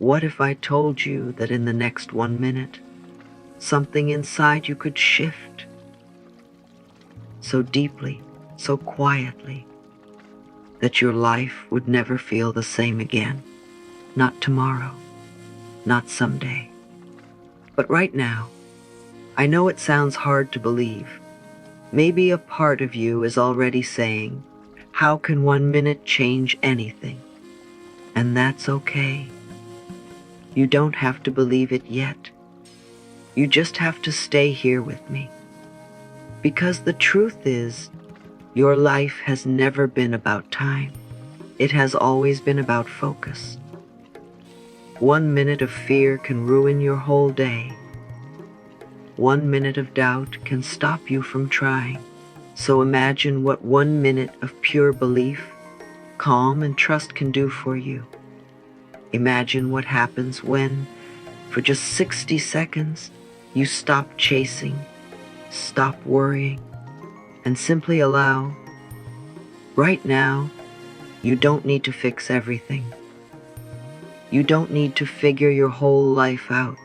What if I told you that in the next 1 minute, something inside you could shift so deeply, so quietly, that your life would never feel the same again? Not tomorrow, not someday, but right now. I know it sounds hard to believe. Maybe a part of you is already saying, how can 1 minute change anything? And that's okay. You don't have to believe it yet. You just have to stay here with me. Because the truth is, your life has never been about time. It has always been about focus. 1 minute of fear can ruin your whole day. 1 minute of doubt can stop you from trying. So imagine what 1 minute of pure belief, calm, and trust can do for you. Imagine what happens when, for just 60 seconds, you stop chasing, stop worrying, and simply allow. Right now, you don't need to fix everything. You don't need to figure your whole life out.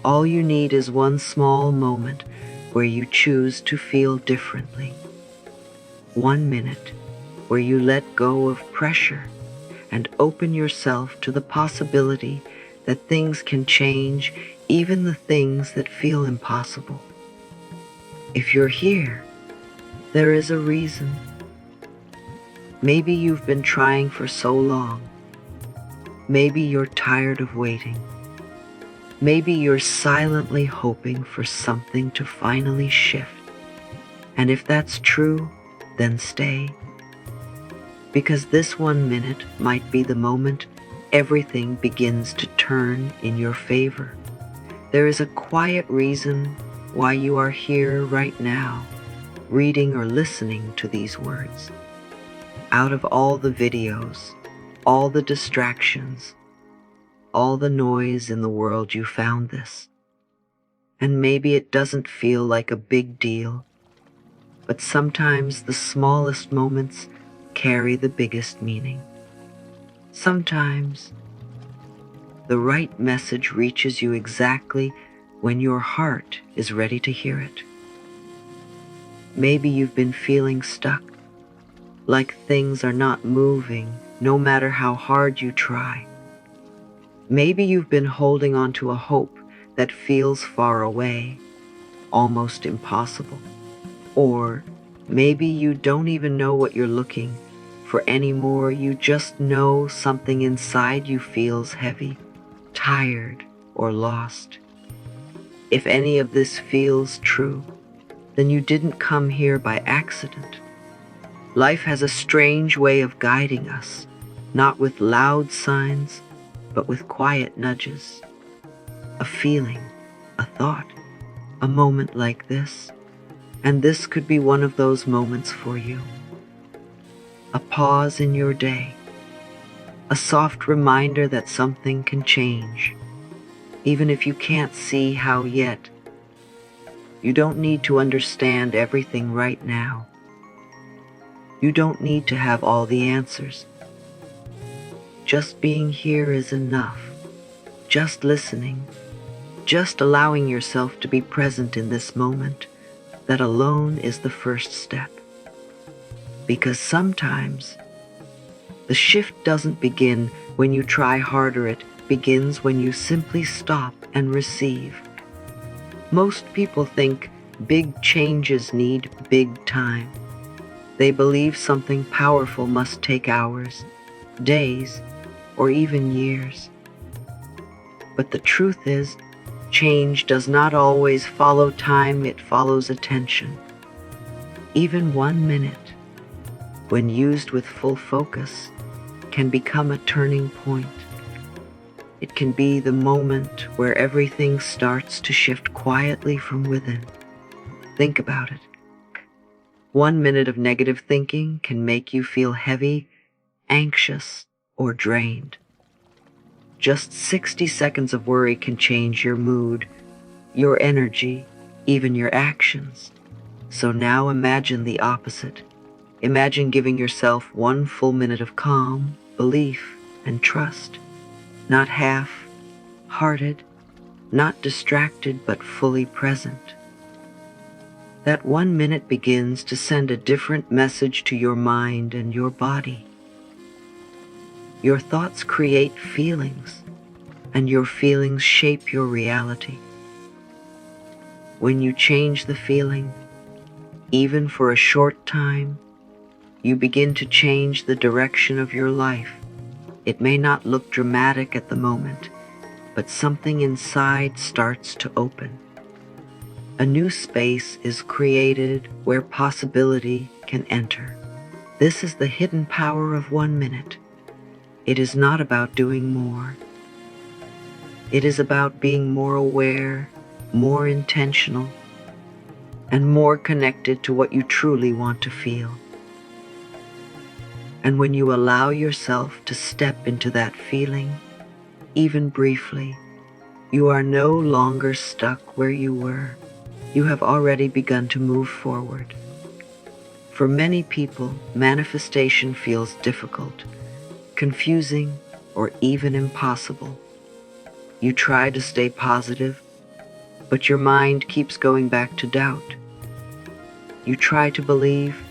All you need is one small moment where you choose to feel differently. 1 minute where you let go of pressure and open yourself to the possibility that things can change, even the things that feel impossible. If you're here, there is a reason. Maybe you've been trying for so long. Maybe you're tired of waiting. Maybe you're silently hoping for something to finally shift. And if that's true, then stay. Because this 1 minute might be the moment everything begins to turn in your favor. There is a quiet reason why you are here right now, reading or listening to these words. Out of all the videos, all the distractions, all the noise in the world, you found this. And maybe it doesn't feel like a big deal, but sometimes the smallest moments carry the biggest meaning. Sometimes the right message reaches you exactly when your heart is ready to hear it. Maybe you've been feeling stuck, like things are not moving no matter how hard you try. Maybe you've been holding on to a hope that feels far away, almost impossible. Or maybe you don't even know what you're looking for anymore. You just know something inside you feels heavy, tired, or lost. If any of this feels true, then you didn't come here by accident. Life has a strange way of guiding us, not with loud signs, but with quiet nudges. A feeling, a thought, a moment like this. And this could be one of those moments for you. A pause in your day, a soft reminder that something can change, even if you can't see how yet. You don't need to understand everything right now. You don't need to have all the answers. Just being here is enough. Just listening, just allowing yourself to be present in this moment, that alone is the first step. Because sometimes the shift doesn't begin when you try harder, it begins when you simply stop and receive. Most people think big changes need big time. They believe something powerful must take hours, days, or even years. But the truth is, change does not always follow time, it follows attention. Even 1 minute, when used with full focus, can become a turning point. It can be the moment where everything starts to shift quietly from within. Think about it. 1 minute of negative thinking can make you feel heavy, anxious, or drained. Just 60 seconds of worry can change your mood, your energy, even your actions. So now imagine the opposite. Imagine giving yourself 1 full minute of calm, belief, and trust. not half-hearted, not distracted, but fully present. That 1 minute begins to send a different message to your mind and your body. Your thoughts create feelings, and your feelings shape your reality. When you change the feeling, even for a short time, you begin to change the direction of your life. It may not look dramatic at the moment, but something inside starts to open. A new space is created where possibility can enter. This is the hidden power of 1 minute. It is not about doing more. It is about being more aware, more intentional, and more connected to what you truly want to feel. And when you allow yourself to step into that feeling, even briefly, you are no longer stuck where you were. You have already begun to move forward. For many people, manifestation feels difficult, confusing, or even impossible. You try to stay positive, but your mind keeps going back to doubt. You try to believe,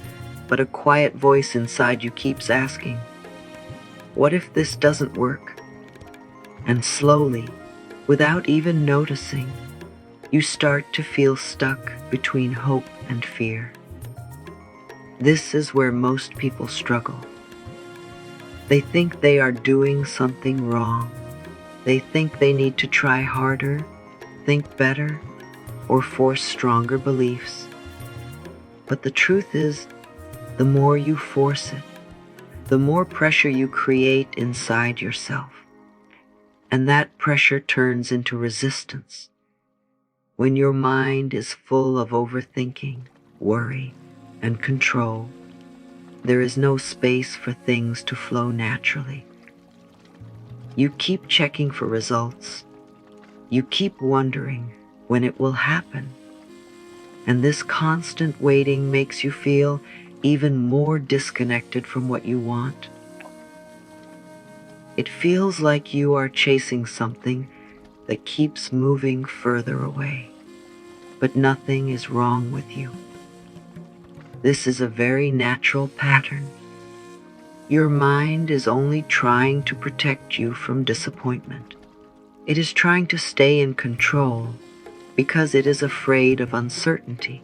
but a quiet voice inside you keeps asking, what if this doesn't work? And slowly, without even noticing, you start to feel stuck between hope and fear. This is where most people struggle. They think they are doing something wrong. They think they need to try harder, think better, or force stronger beliefs. But the truth is, the more you force it, the more pressure you create inside yourself. And that pressure turns into resistance. When your mind is full of overthinking, worry, and control, there is no space for things to flow naturally. You keep checking for results. You keep wondering when it will happen. And this constant waiting makes you feel even more disconnected from what you want. It feels like you are chasing something that keeps moving further away, but nothing is wrong with you. This is a very natural pattern. Your mind is only trying to protect you from disappointment. It is trying to stay in control because it is afraid of uncertainty.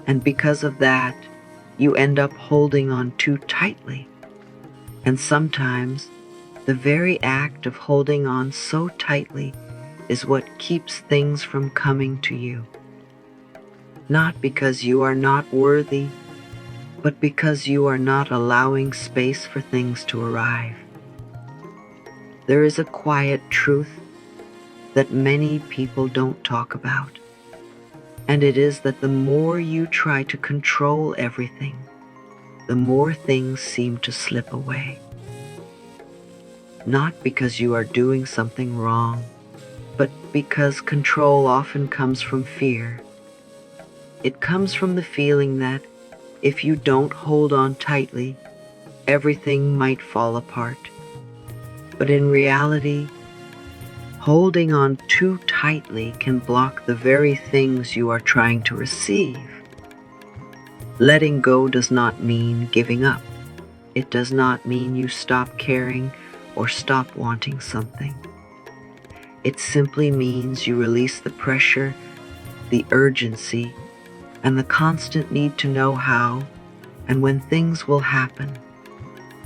And because of that, you end up holding on too tightly. And sometimes, the very act of holding on so tightly is what keeps things from coming to you. Not because you are not worthy, but because you are not allowing space for things to arrive. There is a quiet truth that many people don't talk about, and it is that the more you try to control everything, the more things seem to slip away. Not because you are doing something wrong, but because control often comes from fear. It comes from the feeling that if you don't hold on tightly, everything might fall apart. But in reality, holding on too tightly can block the very things you are trying to receive. Letting go does not mean giving up. It does not mean you stop caring or stop wanting something. It simply means you release the pressure, the urgency, and the constant need to know how and when things will happen.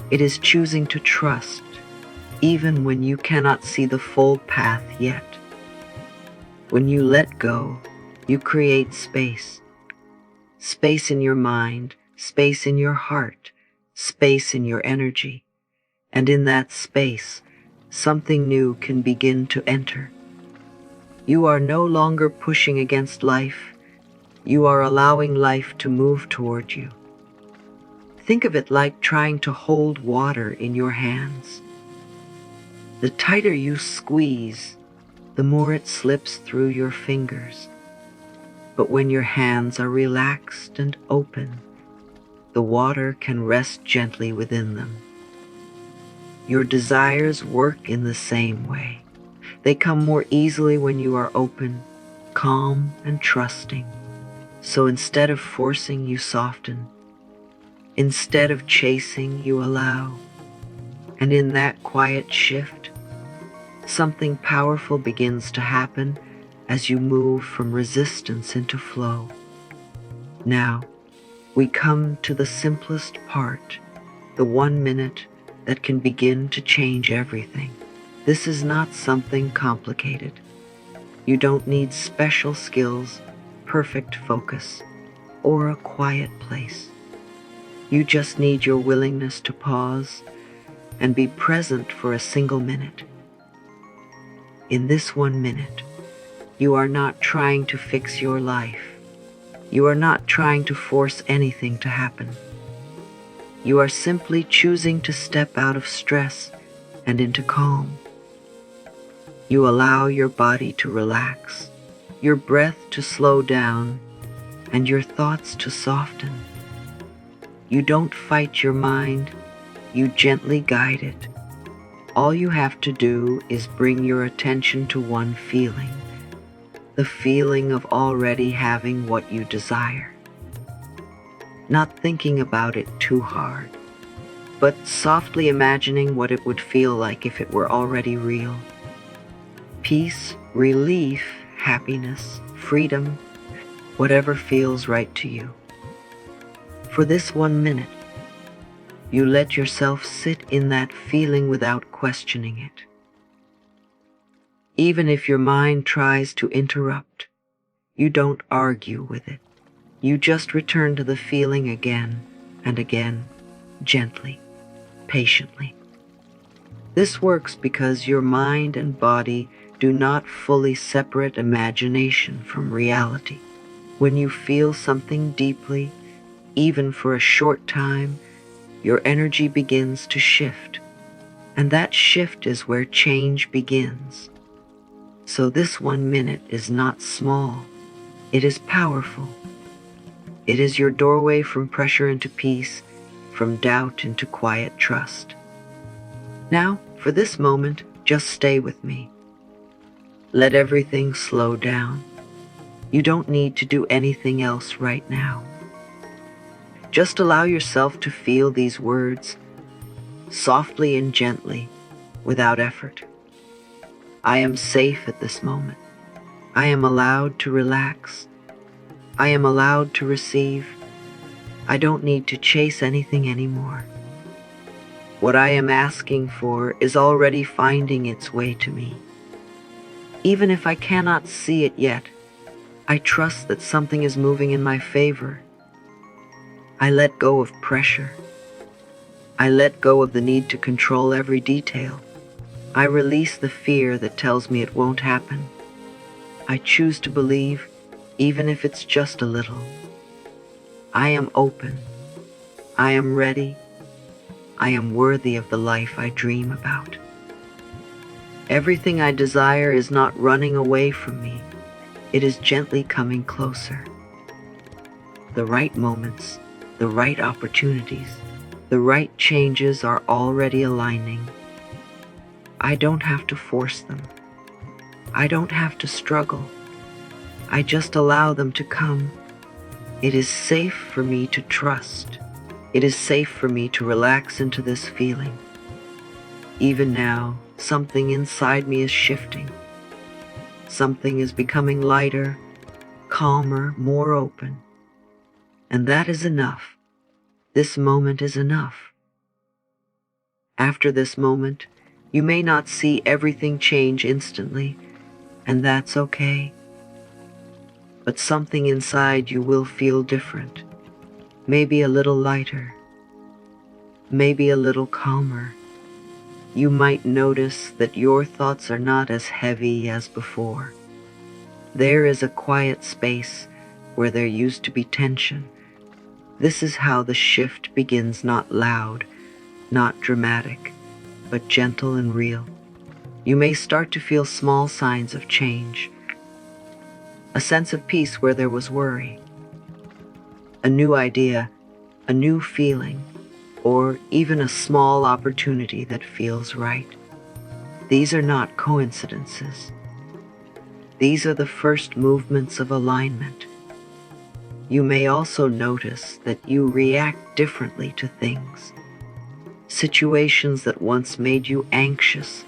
It is choosing to trust, even when you cannot see the full path yet. When you let go, you create space. Space in your mind, space in your heart, space in your energy. And in that space, something new can begin to enter. You are no longer pushing against life. You are allowing life to move toward you. Think of it like trying to hold water in your hands. The tighter you squeeze, the more it slips through your fingers. But when your hands are relaxed and open, the water can rest gently within them. Your desires work in the same way. They come more easily when you are open, calm, and trusting. So instead of forcing, you soften. Instead of chasing, you allow. And in that quiet shift, something powerful begins to happen as you move from resistance into flow. Now, we come to the simplest part, the 1 minute that can begin to change everything. This is not something complicated. You don't need special skills, perfect focus, or a quiet place. You just need your willingness to pause and be present for a single minute. In this 1 minute, you are not trying to fix your life. You are not trying to force anything to happen. You are simply choosing to step out of stress and into calm. You allow your body to relax, your breath to slow down, and your thoughts to soften. You don't fight your mind, you gently guide it. All you have to do is bring your attention to one feeling, the feeling of already having what you desire. Not thinking about it too hard, but softly imagining what it would feel like if it were already real. Peace, relief, happiness, freedom, whatever feels right to you. For this 1 minute, you let yourself sit in that feeling without questioning it. Even if your mind tries to interrupt, you don't argue with it. You just return to the feeling again and again, gently, patiently. This works because your mind and body do not fully separate imagination from reality. When you feel something deeply, even for a short time, your energy begins to shift. And that shift is where change begins. So this 1 minute is not small. It is powerful. It is your doorway from pressure into peace, from doubt into quiet trust. Now, for this moment, just stay with me. Let everything slow down. You don't need to do anything else right now. Just allow yourself to feel these words, softly and gently, without effort. I am safe at this moment. I am allowed to relax. I am allowed to receive. I don't need to chase anything anymore. What I am asking for is already finding its way to me. Even if I cannot see it yet, I trust that something is moving in my favor. I let go of pressure. I let go of the need to control every detail. I release the fear that tells me it won't happen. I choose to believe, even if it's just a little. I am open. I am ready. I am worthy of the life I dream about. Everything I desire is not running away from me. It is gently coming closer. The right moments, the right opportunities, the right changes are already aligning. I don't have to force them. I don't have to struggle. I just allow them to come. It is safe for me to trust. It is safe for me to relax into this feeling. Even now, something inside me is shifting. Something is becoming lighter, calmer, more open. And that is enough. This moment is enough. After this moment, you may not see everything change instantly, and that's okay. But something inside you will feel different. Maybe a little lighter. Maybe a little calmer. You might notice that your thoughts are not as heavy as before. There is a quiet space where there used to be tension. This is how the shift begins, not loud, not dramatic, but gentle and real. You may start to feel small signs of change. A sense of peace where there was worry. A new idea, a new feeling, or even a small opportunity that feels right. These are not coincidences. These are the first movements of alignment. You may also notice that you react differently to things. Situations that once made you anxious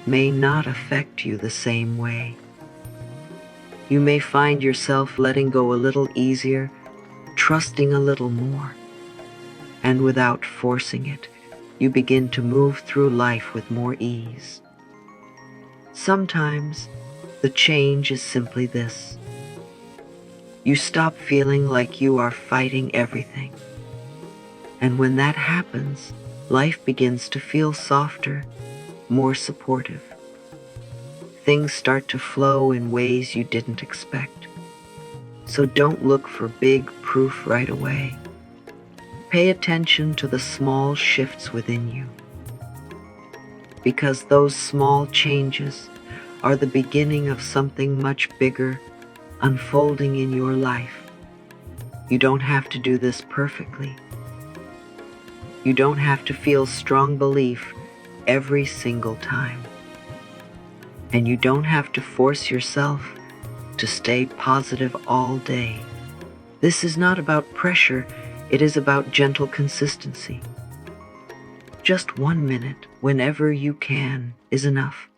may not affect you the same way. You may find yourself letting go a little easier, trusting a little more. And without forcing it, you begin to move through life with more ease. Sometimes, the change is simply this. You stop feeling like you are fighting everything. And when that happens, life begins to feel softer, more supportive. Things start to flow in ways you didn't expect. So don't look for big proof right away. Pay attention to the small shifts within you, because those small changes are the beginning of something much bigger unfolding in your life. You don't have to do this perfectly. You don't have to feel strong belief every single time. And you don't have to force yourself to stay positive all day. This is not about pressure, it is about gentle consistency. Just 1 minute, whenever you can, is enough.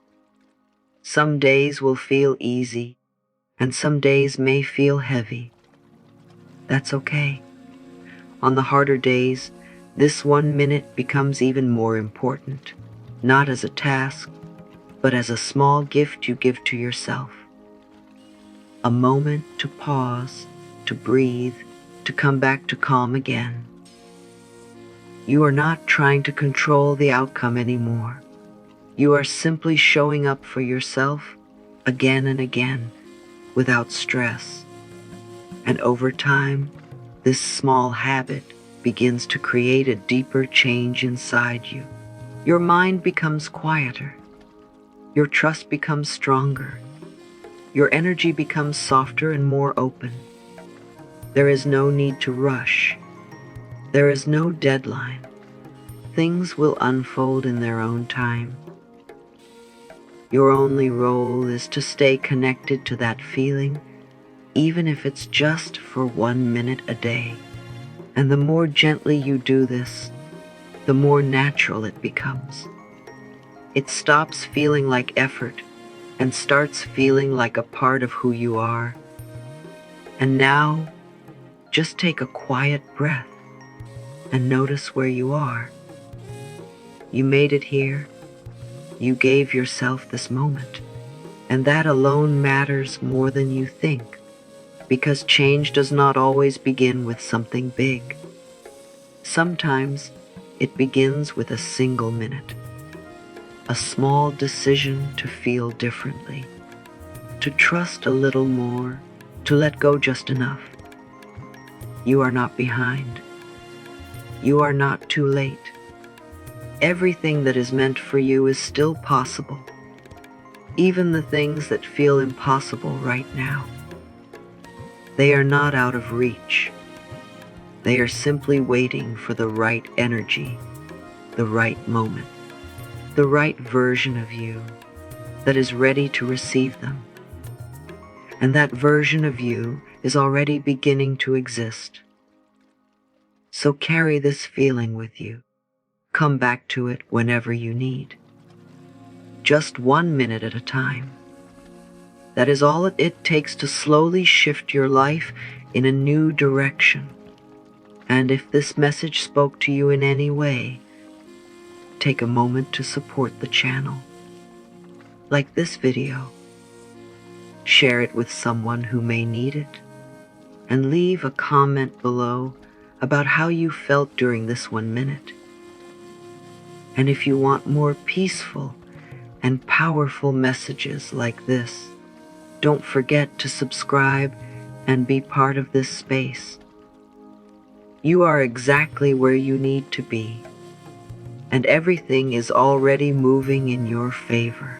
Some days will feel easy, and some days may feel heavy. That's okay. On the harder days, this 1 minute becomes even more important, not as a task, but as a small gift you give to yourself. A moment to pause, to breathe, to come back to calm again. You are not trying to control the outcome anymore. You are simply showing up for yourself again and again without stress. And over time, this small habit begins to create a deeper change inside you. Your mind becomes quieter. Your trust becomes stronger. Your energy becomes softer and more open. There is no need to rush. There is no deadline. Things will unfold in their own time. Your only role is to stay connected to that feeling, even if it's just for 1 minute a day. And the more gently you do this, the more natural it becomes. It stops feeling like effort and starts feeling like a part of who you are. And now, just take a quiet breath and notice where you are. You made it here. You gave yourself this moment. And that alone matters more than you think, because change does not always begin with something big. Sometimes it begins with a single minute. A small decision to feel differently, to trust a little more, to let go just enough. You are not behind. You are not too late. Everything that is meant for you is still possible, even the things that feel impossible right now. They are not out of reach. They are simply waiting for the right energy, the right moment, the right version of you that is ready to receive them. And that version of you is already beginning to exist. So carry this feeling with you. Come back to it whenever you need. Just 1 minute at a time. That is all it takes to slowly shift your life in a new direction. And if this message spoke to you in any way, take a moment to support the channel. Like this video. Share it with someone who may need it. And leave a comment below about how you felt during this 1 minute. And if you want more peaceful and powerful messages like this, don't forget to subscribe and be part of this space. You are exactly where you need to be, and everything is already moving in your favor.